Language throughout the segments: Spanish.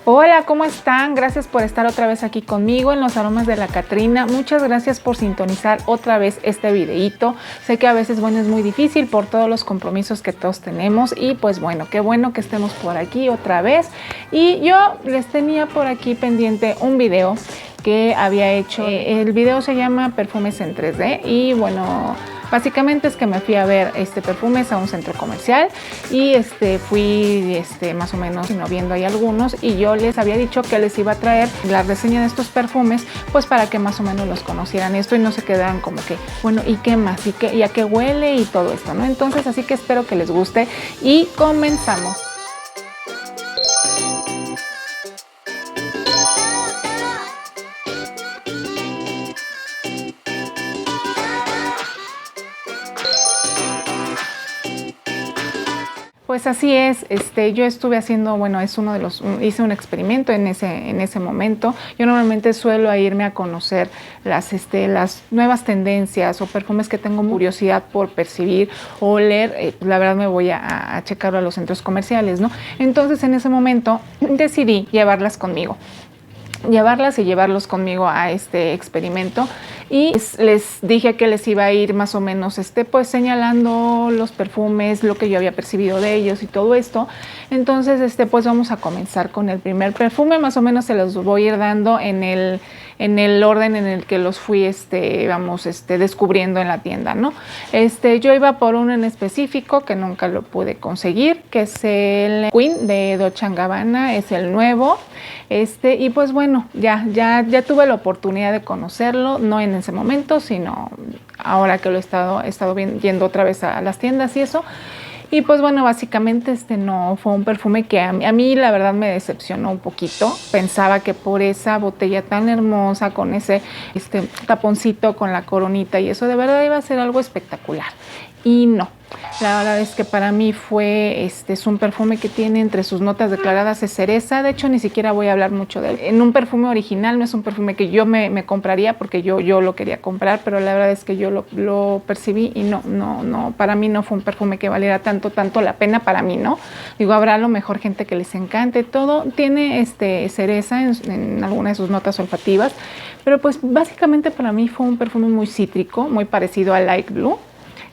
Hola, ¿cómo están? Gracias por estar otra vez aquí conmigo en Los Aromas de la Catrina. Muchas gracias por sintonizar otra vez este videíto. Sé que a veces, bueno, es muy difícil por todos los compromisos que todos tenemos y pues bueno, qué bueno que estemos por aquí otra vez. Y yo les tenía por aquí pendiente un video que había hecho. El video se llama Perfumes en 3D y bueno, básicamente es que me fui a ver perfumes a un centro comercial y fui más o menos viendo ahí algunos, y yo les había dicho que les iba a traer la reseña de estos perfumes pues para que más o menos los conocieran esto y no se quedaran como que, bueno, ¿y qué más? ¿Y a qué huele? Y todo esto, ¿no? Entonces, así que espero que les guste y comenzamos. Pues así es, yo estuve haciendo, bueno, hice un experimento en ese momento. Yo normalmente suelo irme a conocer las nuevas tendencias o perfumes que tengo curiosidad por percibir o oler. La verdad me voy a checarlo a los centros comerciales, ¿no? Entonces en ese momento decidí llevarlas y llevarlos conmigo a este experimento, y les dije que les iba a ir más o menos pues señalando los perfumes, lo que yo había percibido de ellos y todo esto. Entonces pues vamos a comenzar con el primer perfume. Más o menos se los voy a ir dando en el orden en el que los fui descubriendo en la tienda, ¿no? Yo iba por uno en específico que nunca lo pude conseguir, que es el Queen de Dolce & Gabbana, es el nuevo. Y pues bueno, ya tuve la oportunidad de conocerlo, no en ese momento, sino ahora que lo he estado yendo otra vez a las tiendas y eso. Y pues bueno, básicamente no fue un perfume que a mí la verdad me decepcionó un poquito. Pensaba que por esa botella tan hermosa, con ese taponcito, con la coronita y eso, de verdad iba a ser algo espectacular. Y no, la verdad es que para mí es un perfume que tiene entre sus notas declaradas de cereza. De hecho, ni siquiera voy a hablar mucho de él. En un perfume original no es un perfume que yo me compraría, porque yo lo quería comprar, pero la verdad es que yo lo percibí y no, para mí no fue un perfume que valiera tanto la pena para mí, ¿no? Digo, habrá a lo mejor gente que les encante todo. Tiene cereza en alguna de sus notas olfativas, pero pues básicamente para mí fue un perfume muy cítrico, muy parecido a Light Blue,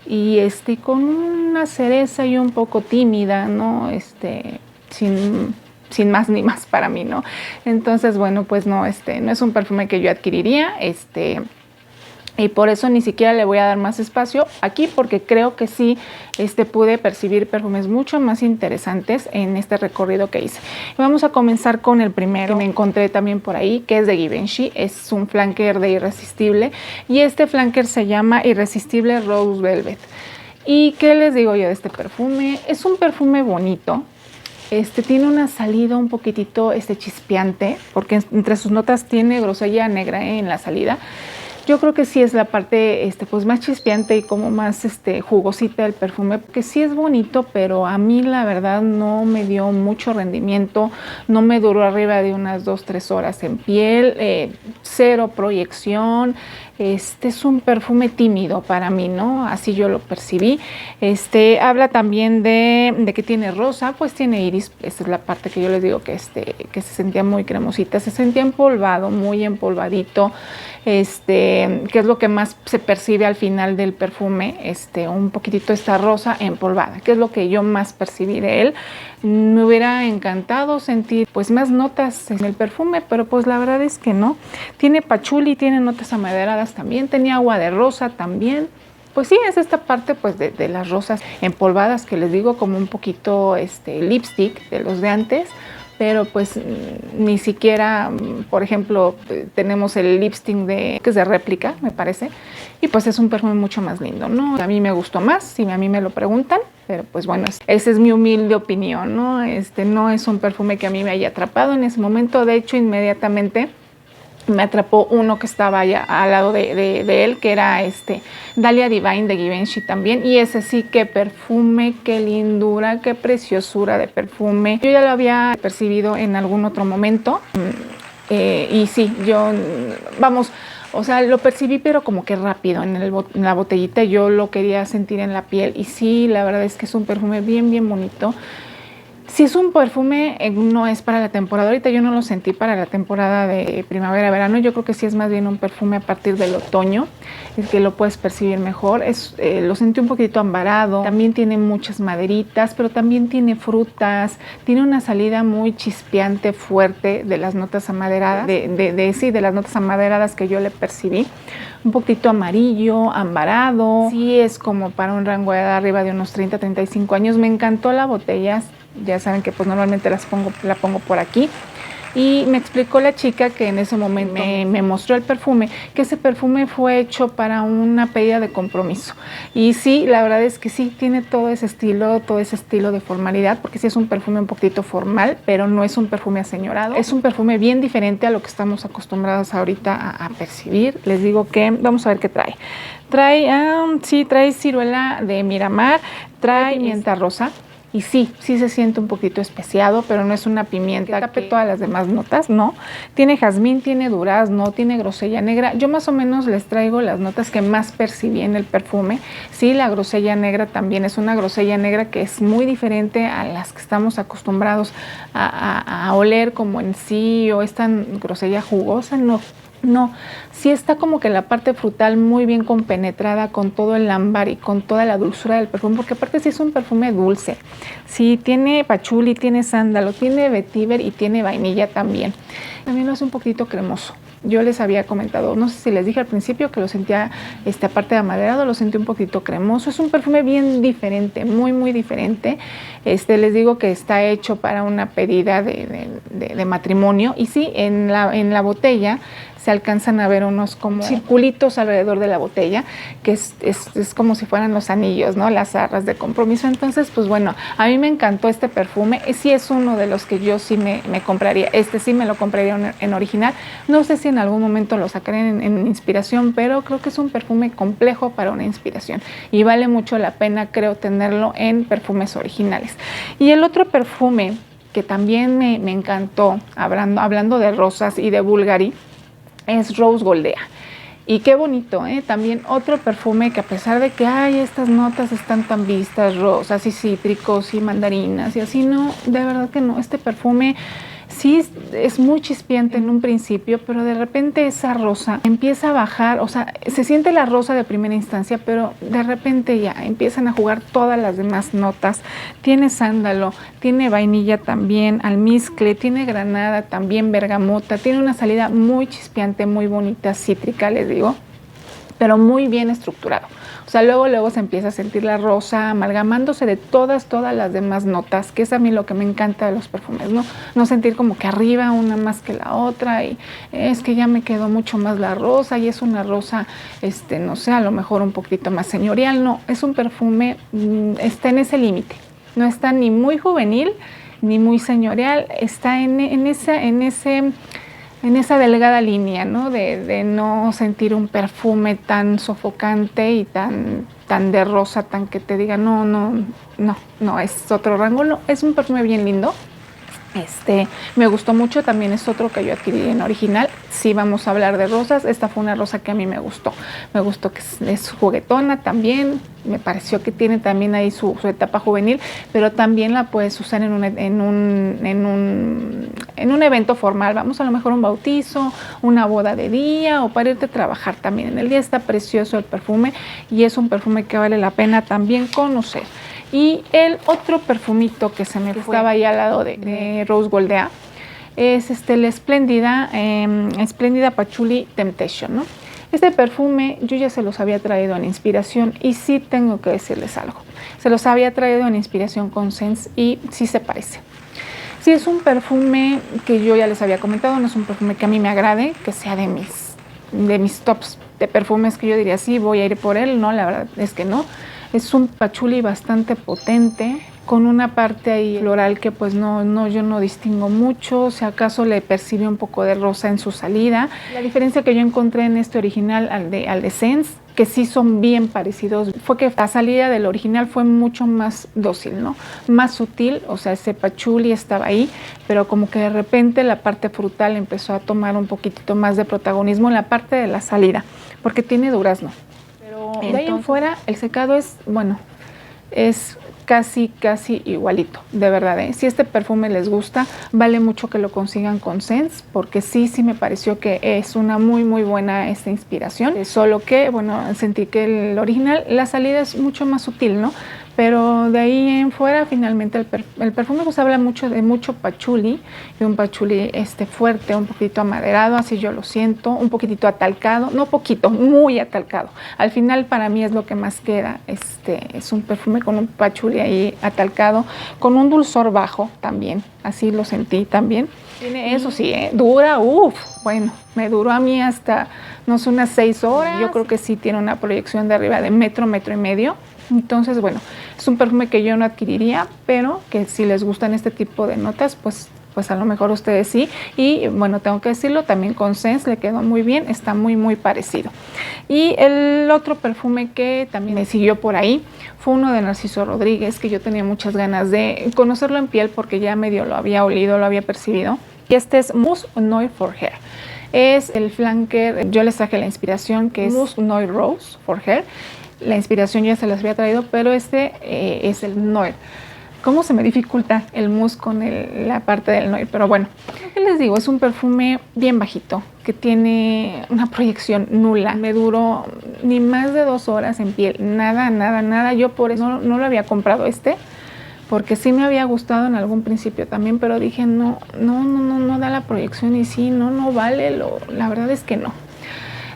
y con una cereza y un poco tímida, ¿no? Sin más ni más para mí, ¿no? Entonces, bueno, pues no es un perfume que yo adquiriría, y por eso ni siquiera le voy a dar más espacio aquí, porque creo que sí pude percibir perfumes mucho más interesantes en este recorrido que hice. Vamos a comenzar con el primero que me encontré también por ahí, que es de Givenchy. Es un flanker de Irresistible, y este flanker se llama Irresistible Rose Velvet. ¿Y qué les digo yo de este perfume? Es un perfume bonito. Tiene una salida un poquitito chispeante, porque entre sus notas tiene grosella negra en la salida. Yo creo que sí es la parte pues más chispeante y como más jugosita del perfume, porque sí es bonito, pero a mí la verdad no me dio mucho rendimiento, no me duró arriba de unas 2-3 horas en piel, cero proyección. Es un perfume tímido para mí, ¿no? Así yo lo percibí. Habla también de que tiene rosa, pues tiene iris. Esa es la parte que yo les digo que se sentía muy cremosita, se sentía empolvado, muy empolvadito. Que es lo que más se percibe al final del perfume, un poquitito esta rosa empolvada, que es lo que yo más percibí de él. Me hubiera encantado sentir pues más notas en el perfume, pero pues la verdad es que no. Tiene pachuli, tiene notas amaderadas también, tenía agua de rosa también. Pues sí, es esta parte pues de las rosas empolvadas que les digo, como un poquito lipstick de los de antes. Pero pues ni siquiera, por ejemplo, tenemos el lipstick que es de réplica, me parece, y pues es un perfume mucho más lindo, ¿no? A mí me gustó más, si a mí me lo preguntan, pero pues bueno, esa es mi humilde opinión, ¿no? No es un perfume que a mí me haya atrapado en ese momento. De hecho, inmediatamente me atrapó uno que estaba allá al lado de él, que era Dahlia Divine de Givenchy también, y ese sí, qué perfume, qué lindura, qué preciosura de perfume. Yo ya lo había percibido en algún otro momento, y sí, o sea, lo percibí, pero como que rápido en la botellita. Yo lo quería sentir en la piel, y sí, la verdad es que es un perfume bien, bien bonito. Si es un perfume, no es para la temporada. Ahorita yo no lo sentí para la temporada de primavera-verano. Yo creo que sí es más bien un perfume a partir del otoño, es que lo puedes percibir mejor. Lo sentí un poquito ambarado. También tiene muchas maderitas, pero también tiene frutas. Tiene una salida muy chispeante, fuerte de las notas amaderadas, de las notas amaderadas que yo le percibí. Un poquito amarillo, ambarado. Sí es como para un rango de edad arriba de unos 30-35 años. Me encantó la botella. Ya saben que pues normalmente la pongo por aquí. Y me explicó la chica que en ese momento me mostró el perfume, que ese perfume fue hecho para una pedida de compromiso. Y sí, la verdad es que sí, tiene todo ese estilo de formalidad, porque sí es un perfume un poquito formal, pero no es un perfume aseñorado. Es un perfume bien diferente a lo que estamos acostumbrados ahorita a percibir. Les digo que, vamos a ver qué trae. Trae ciruela de Miramar, trae pimienta rosa. Y sí se siente un poquito especiado, pero no es una pimienta que tape todas las demás notas, no. Tiene jazmín, tiene durazno, tiene grosella negra. Yo más o menos les traigo las notas que más percibí en el perfume. Sí, la grosella negra también es una grosella negra que es muy diferente a las que estamos acostumbrados a oler como en sí, o esta grosella jugosa, no, sí está como que la parte frutal muy bien compenetrada con todo el ámbar y con toda la dulzura del perfume, porque aparte sí es un perfume dulce. Sí, tiene pachuli, tiene sándalo, tiene vetiver y tiene vainilla también. También lo hace un poquito cremoso. Yo les había comentado, no sé si les dije al principio que lo sentía, aparte de amaderado, lo sentí un poquito cremoso. Es un perfume bien diferente, muy diferente. Les digo que está hecho para una pedida de matrimonio. Y sí, en la botella se alcanzan a ver unos como circulitos alrededor de la botella, que es como si fueran los anillos, ¿no? Las arras de compromiso. Entonces, pues bueno, a mí me encantó este perfume. Sí es uno de los que yo sí me compraría. Sí me lo compraría en original. No sé si en algún momento lo sacaré en inspiración, pero creo que es un perfume complejo para una inspiración. Y vale mucho la pena, creo, tenerlo en perfumes originales. Y el otro perfume que también me encantó, hablando de rosas y de Bulgari, es Rose Goldea. Y qué bonito, también otro perfume que a pesar de que estas notas están tan vistas, rosas y cítricos y mandarinas y así, no, de verdad que no. Este perfume sí es muy chispeante en un principio, pero de repente esa rosa empieza a bajar, o sea, se siente la rosa de primera instancia, pero de repente ya empiezan a jugar todas las demás notas. Tiene sándalo, tiene vainilla también, almizcle, tiene granada también, bergamota, tiene una salida muy chispeante, muy bonita, cítrica, les digo, pero muy bien estructurado. O sea, luego se empieza a sentir la rosa amalgamándose de todas las demás notas, que es a mí lo que me encanta de los perfumes, no sentir como que arriba una más que la otra, y es que ya me quedó mucho más la rosa, y es una rosa, no sé, a lo mejor un poquito más señorial. No, es un perfume, está en ese límite, no está ni muy juvenil, ni muy señorial, está en esa delgada línea, ¿no? De no sentir un perfume tan sofocante y tan de rosa, tan que te diga, no, es otro rango. No, es un perfume bien lindo. Me gustó mucho, también es otro que yo adquirí en original. Sí, vamos a hablar de rosas. Esta fue una rosa que a mí me gustó que es juguetona también. Me pareció que tiene también ahí su etapa juvenil, pero también la puedes usar en un evento formal. Vamos, a lo mejor un bautizo, una boda de día, o para irte a trabajar también. En el día está precioso el perfume, y es un perfume que vale la pena también conocer. Y el otro perfumito que se me estaba ahí al lado de Rose Goldea es la espléndida Patchouli Temptation, ¿no? Este perfume yo ya se los había traído en inspiración, y sí tengo que decirles algo. Se los había traído en inspiración con Sense y sí se parece. Sí, es un perfume que yo ya les había comentado, no es un perfume que a mí me agrade, que sea de mis tops de perfumes que yo diría, sí, voy a ir por él. No, la verdad es que no. Es un patchouli bastante potente, con una parte ahí floral que pues yo no distingo mucho. Si acaso le percibe un poco de rosa en su salida. La diferencia que yo encontré en este original al de Sense, que sí son bien parecidos, fue que la salida del original fue mucho más dócil, ¿no? Más sutil, o sea, ese patchouli estaba ahí, pero como que de repente la parte frutal empezó a tomar un poquitito más de protagonismo en la parte de la salida, porque tiene durazno. Pero de ahí en fuera el secado es casi igualito, de verdad, ¿eh? Si este perfume les gusta, vale mucho que lo consigan con Sense, porque sí me pareció que es una muy buena inspiración, solo que, bueno, sentí que el original, la salida es mucho más sutil, ¿no? Pero de ahí en fuera, finalmente el perfume pues habla mucho de patchouli, y un patchouli fuerte, un poquito amaderado, así yo lo siento, un poquitito atalcado, no poquito, muy atalcado. Al final para mí es lo que más queda, es un perfume con un patchouli ahí atalcado, con un dulzor bajo también, así lo sentí también. Tiene eso sí, dura, bueno, me duró a mí hasta, no sé, unas 6 horas. Yo creo que sí tiene una proyección de arriba de metro y medio. Entonces, bueno, es un perfume que yo no adquiriría, pero que si les gustan este tipo de notas, pues a lo mejor ustedes sí. Y bueno, tengo que decirlo, también con Sense le quedó muy bien, está muy parecido. Y el otro perfume que también me siguió por ahí fue uno de Narciso Rodríguez, que yo tenía muchas ganas de conocerlo en piel porque ya medio lo había olido, lo había percibido. Y este es Mousse Noir for Hair. Es el flanker, yo les traje la inspiración, que es Mousse Noir Rose for Hair. La inspiración ya se las había traído, pero es el Noir. ¿Cómo se me dificulta el mousse con la parte del Noir? Pero bueno, ¿qué les digo? Es un perfume bien bajito, que tiene una proyección nula. Me duró ni más de 2 horas en piel, nada. Yo por eso no lo había comprado porque sí me había gustado en algún principio también, pero dije no da la proyección y sí, no vale, la verdad es que no.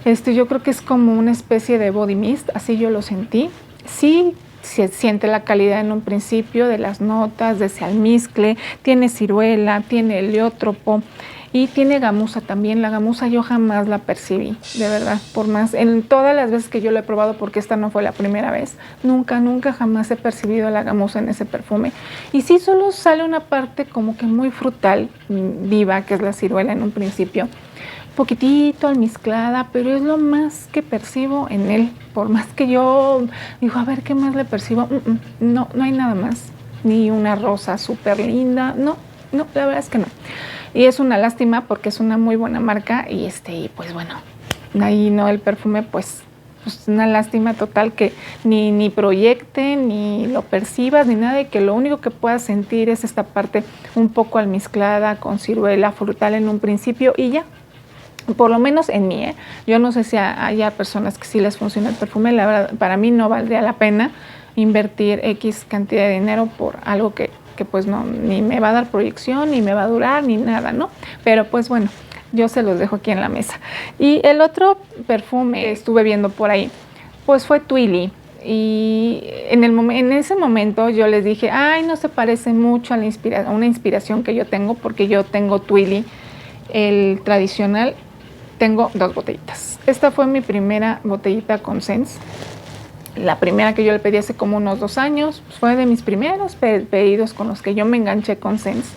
Yo creo que es como una especie de body mist, así yo lo sentí. Sí se siente la calidad en un principio de las notas, de ese almizcle, tiene ciruela, tiene heliotrópico y tiene gamuza también. La gamuza yo jamás la percibí, de verdad, por más, en todas las veces que yo lo he probado, porque esta no fue la primera vez, nunca jamás he percibido la gamuza en ese perfume. Y sí, solo sale una parte como que muy frutal, viva, que es la ciruela en un principio. Poquitito almizclada, pero es lo más que percibo en él. Por más que yo digo, a ver, ¿qué más le percibo? No hay nada más. Ni una rosa súper linda. No, la verdad es que no. Y es una lástima porque es una muy buena marca y pues bueno, ahí no, el perfume pues una lástima total que ni proyecte, ni lo percibas, ni nada, y que lo único que puedas sentir es esta parte un poco almizclada con ciruela frutal en un principio y ya. Por lo menos en mí, yo no sé si haya personas que sí les funciona el perfume. La verdad, para mí no valdría la pena invertir X cantidad de dinero por algo que pues no, ni me va a dar proyección, ni me va a durar, ni nada, ¿no? Pero pues bueno, yo se los dejo aquí en la mesa. Y el otro perfume que estuve viendo por ahí, pues fue Twilly. Y en ese momento yo les dije, ay, no se parece mucho a una inspiración que yo tengo, porque yo tengo Twilly, el tradicional. Tengo 2 botellitas. Esta fue mi primera botellita con Sense. La primera que yo le pedí hace como unos 2 años. Pues fue de mis primeros pedidos con los que yo me enganché con Sense.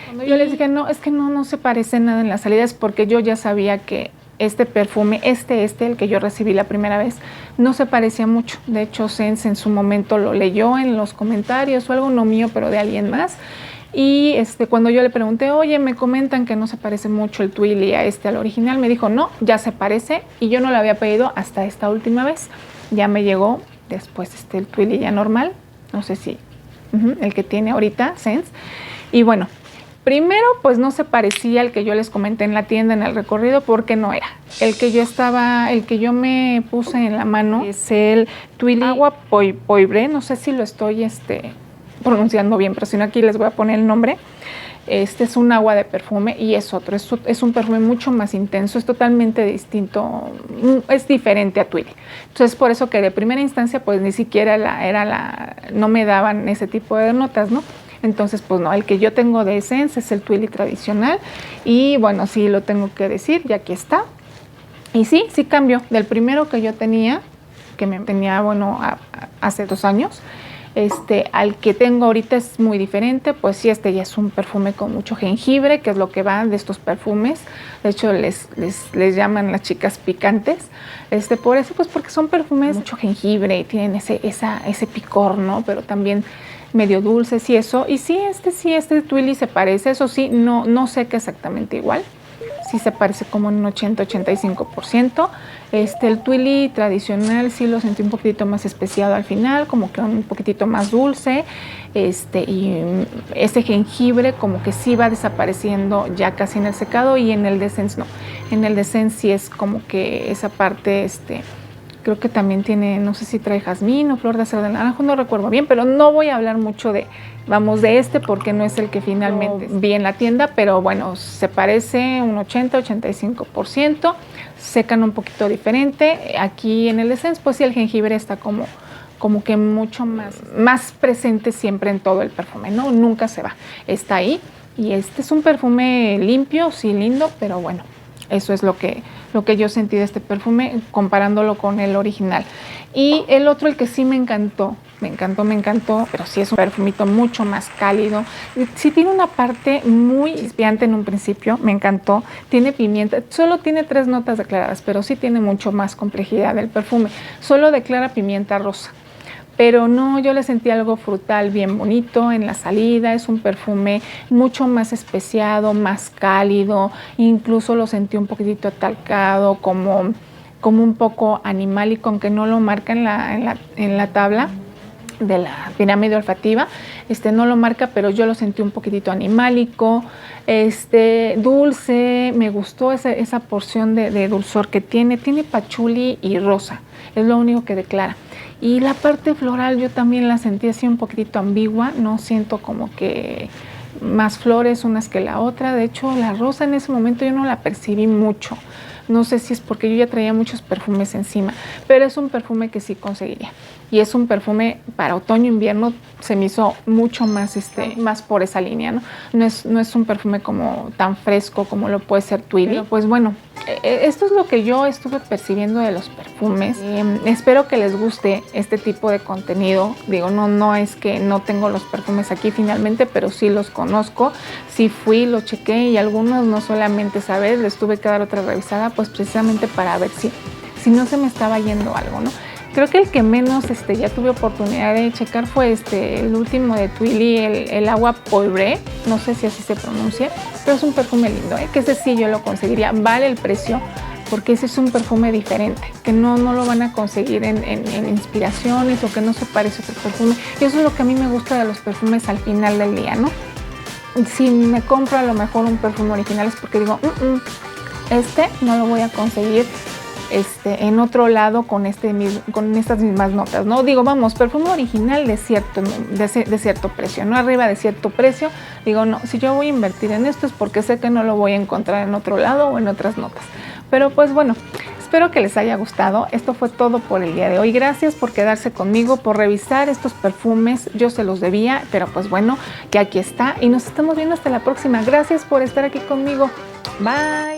Cuando yo les dije, no, es que no se parece nada en las salidas, porque yo ya sabía que este perfume, el que yo recibí la primera vez, no se parecía mucho. De hecho, Sense en su momento lo leyó en los comentarios o algo, no mío, pero de alguien más. Y cuando yo le pregunté, oye, me comentan que no se parece mucho el Twilly al original, me dijo, no, ya se parece, y yo no lo había pedido hasta esta última vez. Ya me llegó después el Twilly ya normal, no sé si el que tiene ahorita Sense. Y bueno, primero pues no se parecía al que yo les comenté en la tienda en el recorrido, porque no era. El que yo me puse en la mano es el Twilly Agua Poivre, no sé si lo estoy pronunciando bien, pero si no aquí les voy a poner el nombre. Este es un agua de perfume y es otro, es un perfume mucho más intenso, es totalmente distinto, es diferente a Twilly. Entonces por eso que de primera instancia pues ni siquiera no me daban ese tipo de notas, ¿no? Entonces pues no, el que yo tengo de Essence es el Twilly tradicional y bueno, sí lo tengo que decir, y aquí está. Y sí cambió del primero que yo tenía, bueno, hace 2 años, al que tengo ahorita es muy diferente. Pues sí, ya es un perfume con mucho jengibre, que es lo que va de estos perfumes. De hecho, les llaman las chicas picantes. Por eso, pues porque son perfumes mucho jengibre y tienen ese picor, ¿no? Pero también medio dulces y eso. Y sí, este Twilly se parece, eso sí, no sé qué exactamente igual. sí se parece como en un 80-85%. El Twilly tradicional sí lo sentí un poquitito más especiado al final, como que un poquitito más dulce, y ese jengibre como que sí va desapareciendo ya casi en el secado, y en el D'Essence no. En el D'Essence sí es como que esa parte, creo que también tiene, no sé si trae jazmín o flor de acero de naranjo, no recuerdo bien, pero no voy a hablar mucho de porque no es el que finalmente vi en la tienda, pero bueno, se parece un 80-85%, secan un poquito diferente. Aquí en el Essence, pues sí, el jengibre está como que mucho más presente siempre en todo el perfume, ¿no? Nunca se va, está ahí. Y este es un perfume limpio, sí, lindo, pero bueno, eso es lo que yo sentí de este perfume comparándolo con el original. Y el otro, el que sí me encantó, pero sí es un perfumito mucho más cálido. Sí tiene una parte muy chispeante en un principio, me encantó. Tiene pimienta, solo tiene 3 notas declaradas, pero sí tiene mucho más complejidad del perfume. Solo declara pimienta rosa. Pero no, yo le sentí algo frutal bien bonito en la salida. Es un perfume mucho más especiado, más cálido, incluso lo sentí un poquitito atalcado, como un poco animálico, aunque no lo marca en la tabla de la pirámide olfativa, no lo marca, pero yo lo sentí un poquitito animálico, dulce. Me gustó esa porción de dulzor que tiene pachuli y rosa, es lo único que declara. Y la parte floral yo también la sentí así un poquitito ambigua, no siento como que más flores unas que la otra. De hecho, la rosa en ese momento yo no la percibí mucho. No sé si es porque yo ya traía muchos perfumes encima, pero es un perfume que sí conseguiría. Y es un perfume para otoño-invierno, se me hizo mucho más, más por esa línea, ¿no? No es un perfume como tan fresco como lo puede ser Twilly. Pero pues bueno, esto es lo que yo estuve percibiendo de los perfumes. Espero que les guste este tipo de contenido. Digo, no es que no tengo los perfumes aquí finalmente, pero sí los conozco. Sí fui, lo chequé, y algunos no solamente saber, les tuve que dar otra revisada, pues precisamente para ver si no se me estaba yendo algo, ¿no? Creo que el que menos ya tuve oportunidad de checar fue el último de Twilly, el Agua Poiré, no sé si así se pronuncia, pero es un perfume lindo, que ese sí yo lo conseguiría, vale el precio, porque ese es un perfume diferente, que no lo van a conseguir en inspiraciones, o que no se parece a otro perfume. Y eso es lo que a mí me gusta de los perfumes al final del día, ¿no? Si me compro a lo mejor un perfume original es porque digo, no lo voy a conseguir en otro lado con estas mismas notas, ¿no? Digo, vamos, perfume original de cierto precio, no arriba de cierto precio. Digo, no, si yo voy a invertir en esto es porque sé que no lo voy a encontrar en otro lado o en otras notas. Pero pues bueno, espero que les haya gustado. Esto fue todo por el día de hoy. Gracias por quedarse conmigo, por revisar estos perfumes. Yo se los debía, pero pues bueno, que aquí está. Y nos estamos viendo hasta la próxima. Gracias por estar aquí conmigo. Bye.